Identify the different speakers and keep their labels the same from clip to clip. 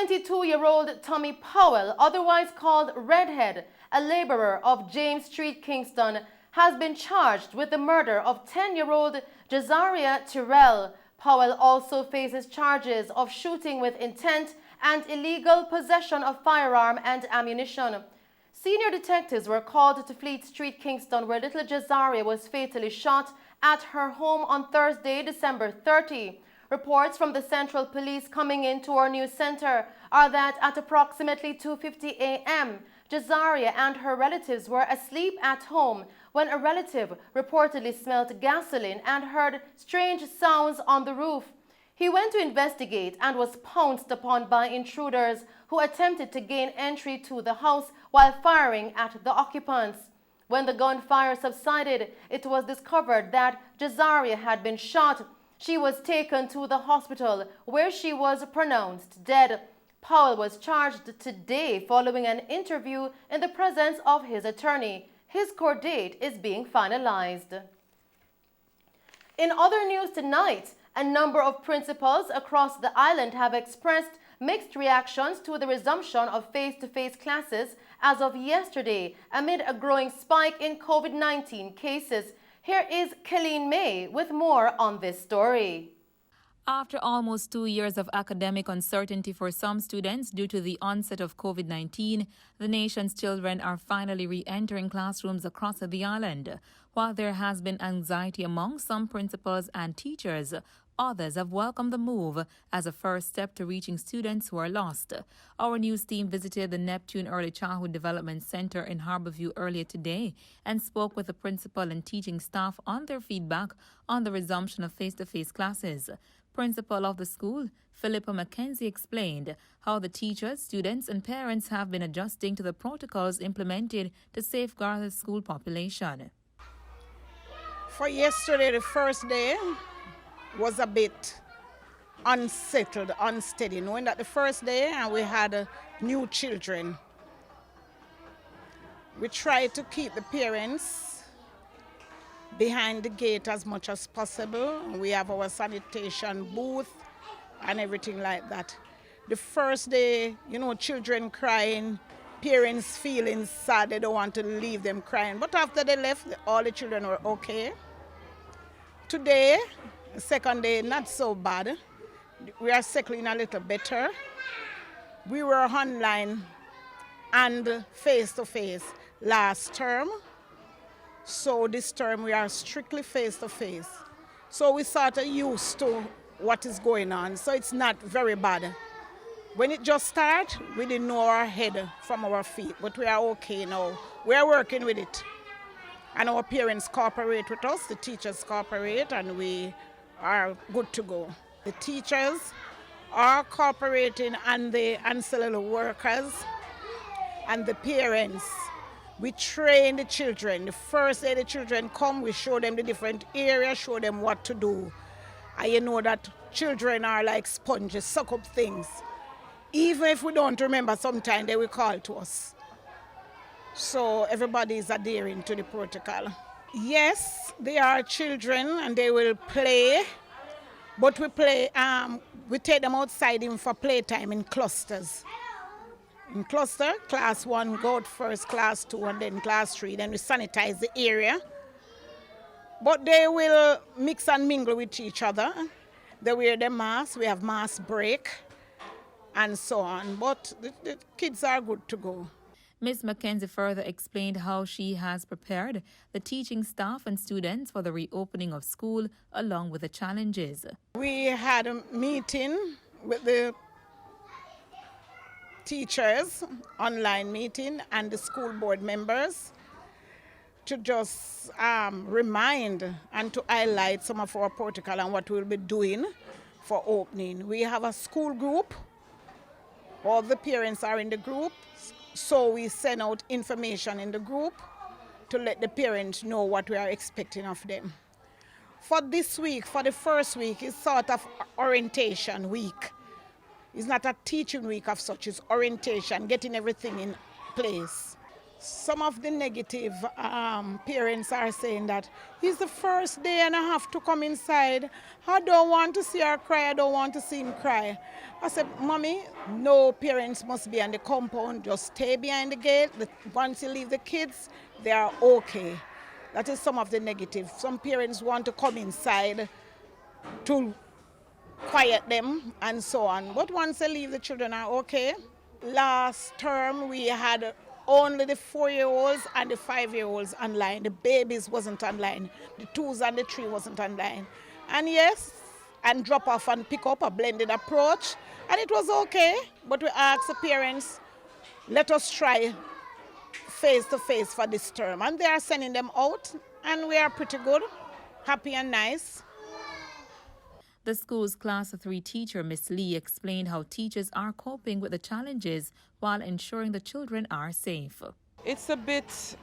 Speaker 1: 22-year-old Tommy Powell, otherwise called Redhead, a laborer of James Street, Kingston, has been charged with the murder of 10-year-old JEZARIAH TYRELL. Powell also faces charges of shooting with intent and illegal possession of firearm and ammunition. Senior detectives were called to Fleet Street, Kingston, where little JEZARIAH was fatally shot at her home on Thursday, December 30. Reports from the Central Police coming into our news center are that at approximately 2:50 a.m., JEZARIAH and her relatives were asleep at home when a relative reportedly smelled gasoline and heard strange sounds on the roof. He went to investigate and was pounced upon by intruders who attempted to gain entry to the house while firing at the occupants. When the gunfire subsided, it was discovered that JEZARIAH had been shot. She was taken to the hospital where she was pronounced dead. Powell was charged today following an interview in the presence of his attorney. His court date is being finalized. In other news tonight, a number of principals across the island have expressed mixed reactions to the resumption of face-to-face classes as of yesterday amid a growing spike in COVID-19 cases. Here is Colleen May with more on this story.
Speaker 2: After almost 2 years of academic uncertainty for some students due to the onset of COVID-19, the nation's children are finally re-entering classrooms across the island. While there has been anxiety among some principals and teachers, others have welcomed the move as a first step to reaching students who are lost. Our news team visited the Neptune Early Childhood Development Center in Harborview earlier today and spoke with the principal and teaching staff on their feedback on the resumption of face-to-face classes. Principal of the school, Philippa Mackenzie, explained how the teachers, students and parents have been adjusting to the protocols implemented to safeguard the school population.
Speaker 3: For yesterday, the first day, was a bit unsettled, unsteady, knowing that the first day we had new children. We tried to keep the parents behind the gate as much as possible. We have our sanitation booth and everything like that. The first day, children crying, parents feeling sad, they don't want to leave them crying. But after they left, all the children were okay. Today, the second day, not so bad. We are settling a little better. We were online and face-to-face last term. So this term we are strictly face-to-face. So we sort of used to what is going on. So it's not very bad. When it just started, we didn't know our head from our feet. But we are okay now. We are working with it. And our parents cooperate with us. The teachers cooperate, and we are good to go. The teachers are cooperating, and the ancillary workers and the parents. We train the children. The first day the children come, we show them the different areas, show them what to do. And you know that children are like sponges, suck up things. Even if we don't remember, sometimes they will call to us. So everybody is adhering to the protocol. Yes, they are children and they will play, but we take them outside even for playtime in clusters. In cluster, class 1 go out first, class 2 and then class 3, then we sanitize the area. But they will mix and mingle with each other. They wear their masks, we have mask break and so on, but the kids are good to go.
Speaker 2: Ms. Mackenzie further explained how she has prepared the teaching staff and students for the reopening of school along with the challenges.
Speaker 3: We had a meeting with the teachers, online meeting, and the school board members to just remind and to highlight some of our protocol and what we'll be doing for opening. We have a school group. All the parents are in the group. So we send out information in the group to let the parents know what we are expecting of them. For this week, for the first week, it's sort of orientation week. It's not a teaching week of such, it's orientation, getting everything in place. Some of the negative parents are saying that it's the first day and I have to come inside. I don't want to see her cry. I don't want to see him cry. I said, Mommy, no parents must be on the compound. Just stay behind the gate. Once you leave the kids, they are okay. That is some of the negative. Some parents want to come inside to quiet them and so on. But once they leave, the children are okay. Last term, we had only the 4-year-olds and the 5-year-olds online. The babies wasn't online. The 2s and the 3 wasn't online. And yes, and drop off and pick up, a blended approach. And it was okay. But we asked the parents, let us try face-to-face for this term. And they are sending them out. And we are pretty good, happy and nice.
Speaker 2: The school's Class 3 teacher, Miss Lee, explained how teachers are coping with the challenges while ensuring the children are safe.
Speaker 4: It's a bit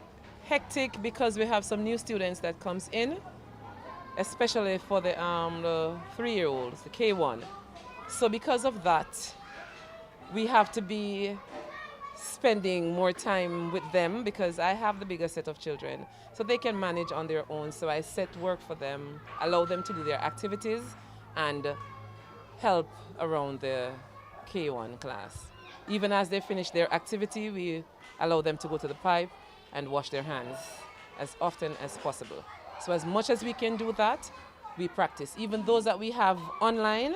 Speaker 4: hectic because we have some new students that comes in, especially for the 3-year-olds, the K1. So because of that, we have to be spending more time with them because I have the bigger set of children, so they can manage on their own. So I set work for them, allow them to do their activities, and help around the K1 class. Even as they finish their activity, we allow them to go to the pipe and wash their hands as often as possible. So as much as we can do that, we practice. Even those that we have online,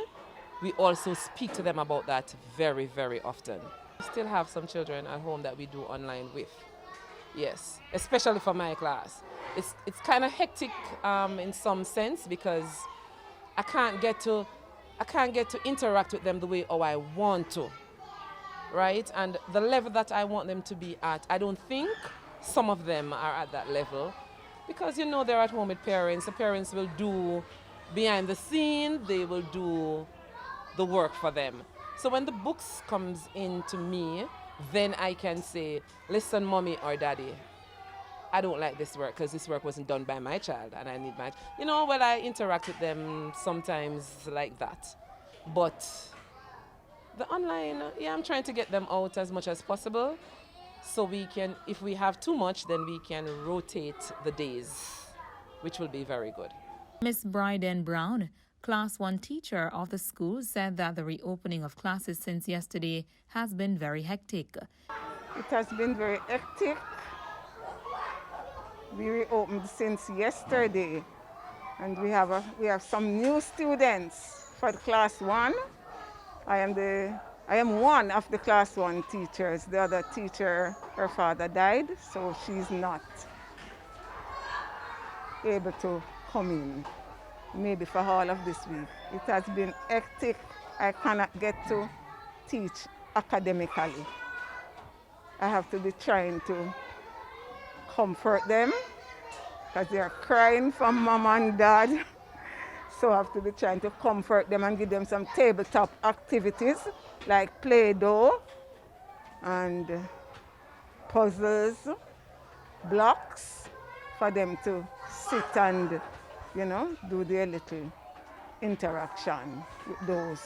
Speaker 4: we also speak to them about that very, very often. We still have some children at home that we do online with. Yes, especially for my class. It's kind of hectic in some sense because I can't get to interact with them the way I want to, right? And the level that I want them to be at, I don't think some of them are at that level because, you know, they're at home with parents. The parents will do behind the scene, they will do the work for them. So when the books comes in to me, then I can say, listen, Mommy or Daddy, I don't like this work because this work wasn't done by my child and I need my, well, I interact with them sometimes like that. But the online, I'm trying to get them out as much as possible so we can, if we have too much, then we can rotate the days, which will be very good.
Speaker 2: Miss Bryden Brown, Class 1 teacher of the school, said that the reopening of classes since yesterday has been very hectic.
Speaker 5: It has been very hectic. We reopened since yesterday, and we have some new students for the Class 1. I am one of the Class 1 teachers. The other teacher, her father died, so she's not able to come in, maybe for all of this week. It has been hectic. I cannot get to teach academically. I have to be trying to comfort them because they are crying from mom and dad. So I have to be trying to comfort them and give them some tabletop activities like Play-Doh and puzzles, blocks for them to sit and, do their little interaction with those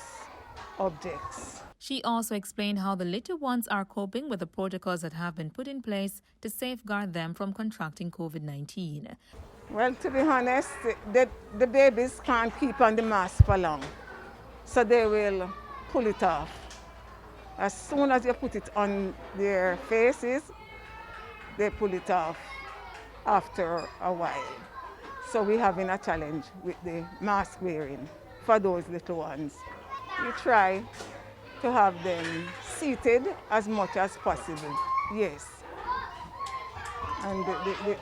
Speaker 5: objects.
Speaker 2: She also explained how the little ones are coping with the protocols that have been put in place to safeguard them from contracting COVID-19.
Speaker 5: Well, to be honest, the babies can't keep on the mask for long, so they will pull it off. As soon as you put it on their faces, they pull it off after a while. So we're having a challenge with the mask wearing for those little ones. We try to have them seated as much as possible, yes. And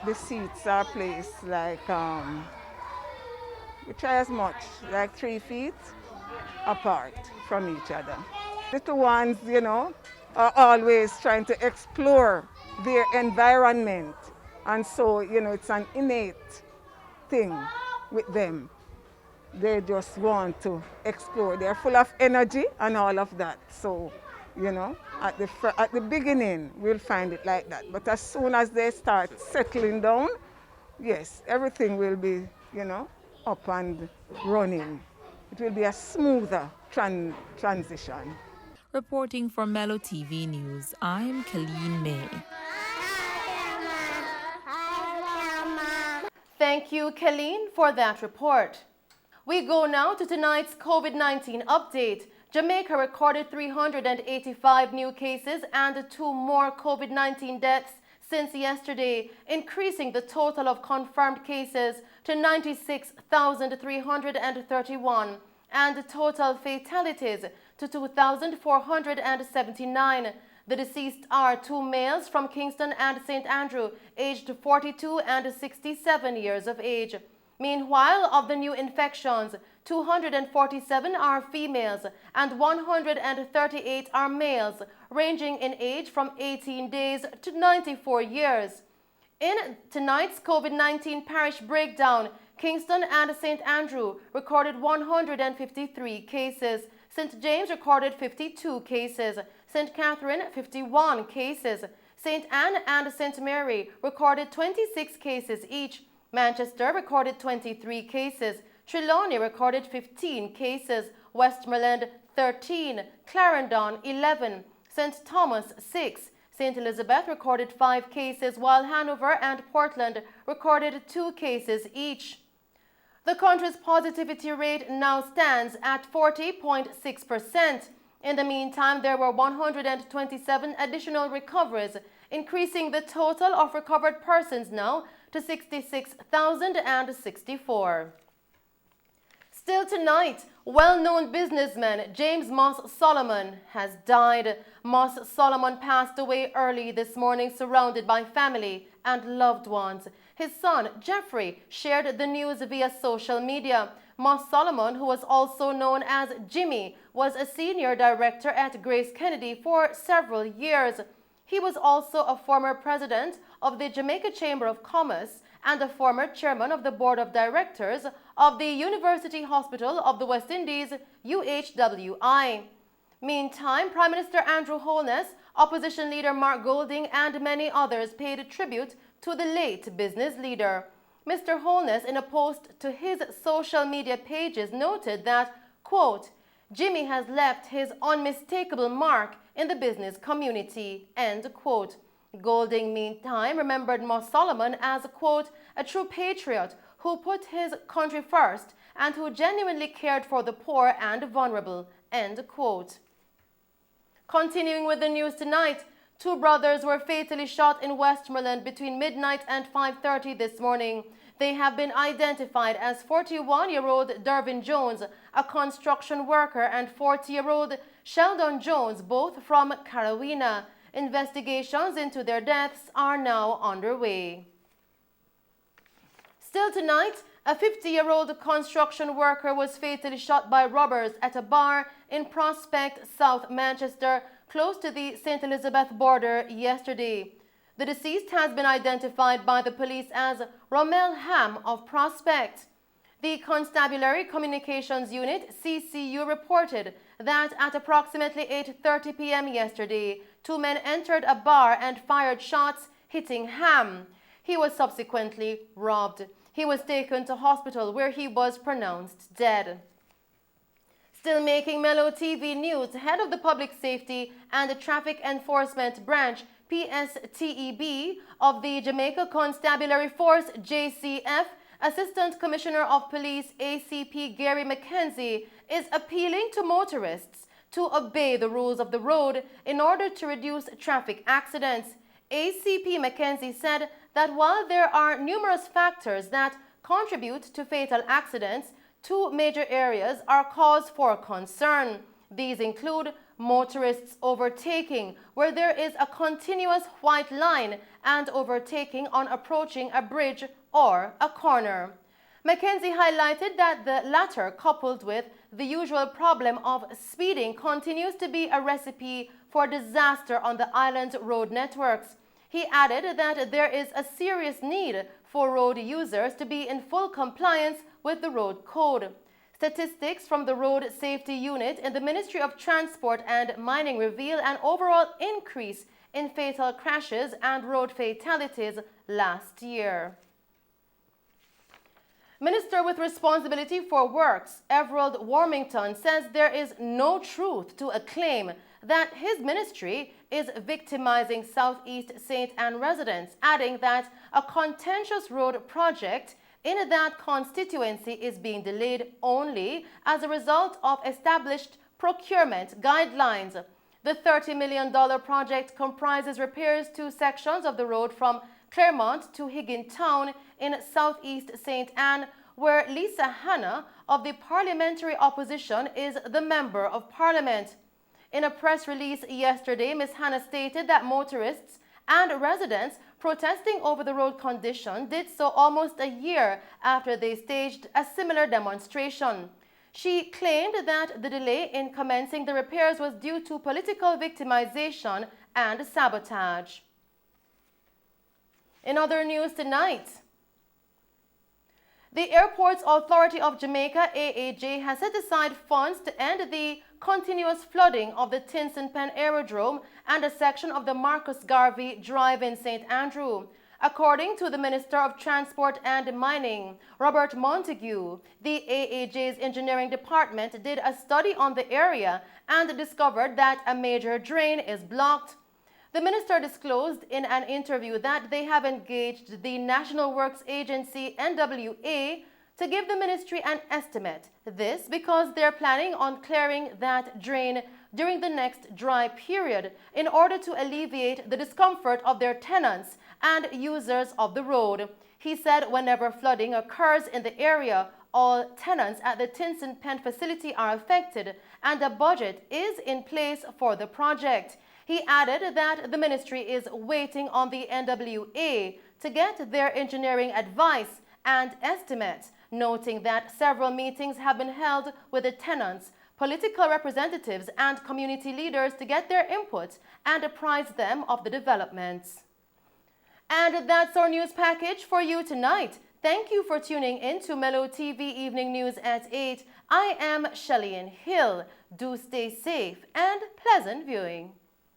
Speaker 5: the seats are placed like, we try as much, like 3 feet apart from each other. Little ones, are always trying to explore their environment. And so, it's an innate thing with them. They just want to explore. They're full of energy and all of that. So, at the beginning, we'll find it like that. But as soon as they start settling down, yes, everything will be, up and running. It will be a smoother transition.
Speaker 2: Reporting for Mello TV News, I'm Colleen May.
Speaker 1: Thank you, Kelleen, for that report. We go now to tonight's COVID-19 update. Jamaica recorded 385 new cases and 2 more COVID-19 deaths since yesterday, increasing the total of confirmed cases to 96,331 and total fatalities to 2,479. The deceased are 2 males from Kingston and St. Andrew, aged 42 and 67 years of age. Meanwhile, of the new infections, 247 are females and 138 are males, ranging in age from 18 days to 94 years. In tonight's COVID-19 parish breakdown, Kingston and St. Andrew recorded 153 cases, St. James recorded 52 cases, St. Catherine 51 cases, St. Anne and St. Mary recorded 26 cases each, Manchester recorded 23 cases, Trelawney recorded 15 cases, Westmoreland 13, Clarendon 11, St. Thomas 6, St. Elizabeth recorded 5 cases, while Hanover and Portland recorded 2 cases each. The country's positivity rate now stands at 40.6%. In the meantime, there were 127 additional recoveries, increasing the total of recovered persons now to 66,064. Still tonight, well-known businessman James Moss Solomon has died. Moss Solomon passed away early this morning, surrounded by family and loved ones. His son, Jeffrey, shared the news via social media. Moss Solomon, who was also known as Jimmy, was a senior director at Grace Kennedy for several years. He was also a former president of the Jamaica Chamber of Commerce and a former chairman of the board of directors of the University Hospital of the West Indies, UHWI. Meantime, Prime Minister Andrew Holness, opposition leader Mark Golding, and many others paid tribute to the late business leader. Mr. Holness, in a post to his social media pages, noted that, quote, Jimmy has left his unmistakable mark in the business community, end quote. Golding, meantime, remembered Moss Solomon as, quote, a true patriot who put his country first and who genuinely cared for the poor and vulnerable, end quote. Continuing with the news tonight, 2 brothers were fatally shot in Westmoreland between midnight and 5:30 this morning. They have been identified as 41-year-old Dervin Jones, a construction worker, and 40-year-old Sheldon Jones, both from Carolina. Investigations into their deaths are now underway. Still tonight, a 50-year-old construction worker was fatally shot by robbers at a bar in Prospect, South Manchester, close to the St. Elizabeth border yesterday. The deceased has been identified by the police as Rommel Ham of Prospect. The Constabulary Communications Unit, CCU, reported that at approximately 8:30 p.m. yesterday, 2 men entered a bar and fired shots, hitting Ham. He was subsequently robbed. He was taken to hospital where he was pronounced dead. Still making Mello TV news, head of the Public Safety and Traffic Enforcement Branch, PSTEB, of the Jamaica Constabulary Force, JCF, Assistant Commissioner of Police, ACP Gary McKenzie, is appealing to motorists to obey the rules of the road in order to reduce traffic accidents. ACP McKenzie said that while there are numerous factors that contribute to fatal accidents, 2 major areas are cause for concern. These include motorists overtaking, where there is a continuous white line, and overtaking on approaching a bridge or a corner. McKenzie highlighted that the latter, coupled with the usual problem of speeding, continues to be a recipe for disaster on the island's road networks. He added that there is a serious need for road users to be in full compliance with the road code. Statistics from the Road Safety Unit in the Ministry of Transport and Mining reveal an overall increase in fatal crashes and road fatalities last year. Minister with responsibility for works, Everald Warmington, says there is no truth to a claim that his ministry is victimizing Southeast St. Anne residents, adding that a contentious road project in that constituency is being delayed only as a result of established procurement guidelines. The $30 million project comprises repairs to sections of the road from Claremont to Higgintown in southeast St. Anne, where Lisa Hanna of the parliamentary opposition is the Member of Parliament. In a press release yesterday, Ms. Hanna stated that motorists and residents protesting over the road condition did so almost a year after they staged a similar demonstration. She claimed that the delay in commencing the repairs was due to political victimization and sabotage. In other news tonight, the Airports Authority of Jamaica, AAJ, has set aside funds to end the continuous flooding of the Tinson Pen Aerodrome and a section of the Marcus Garvey Drive in St. Andrew. According to the Minister of Transport and Mining, Robert Montague, the AAJ's engineering department did a study on the area and discovered that a major drain is blocked. The minister disclosed in an interview that they have engaged the National Works Agency, NWA, to give the ministry an estimate. This because they're planning on clearing that drain during the next dry period in order to alleviate the discomfort of their tenants and users of the road. He said whenever flooding occurs in the area, all tenants at the Tinson Pen facility are affected and a budget is in place for the project. He added that the ministry is waiting on the NWA to get their engineering advice and estimates, noting that several meetings have been held with the tenants, political representatives, and community leaders to get their input and apprise them of the developments. And that's our news package for you tonight. Thank you for tuning in to Mello TV Evening News at 8. I am Shelley Hill. Do stay safe and pleasant viewing.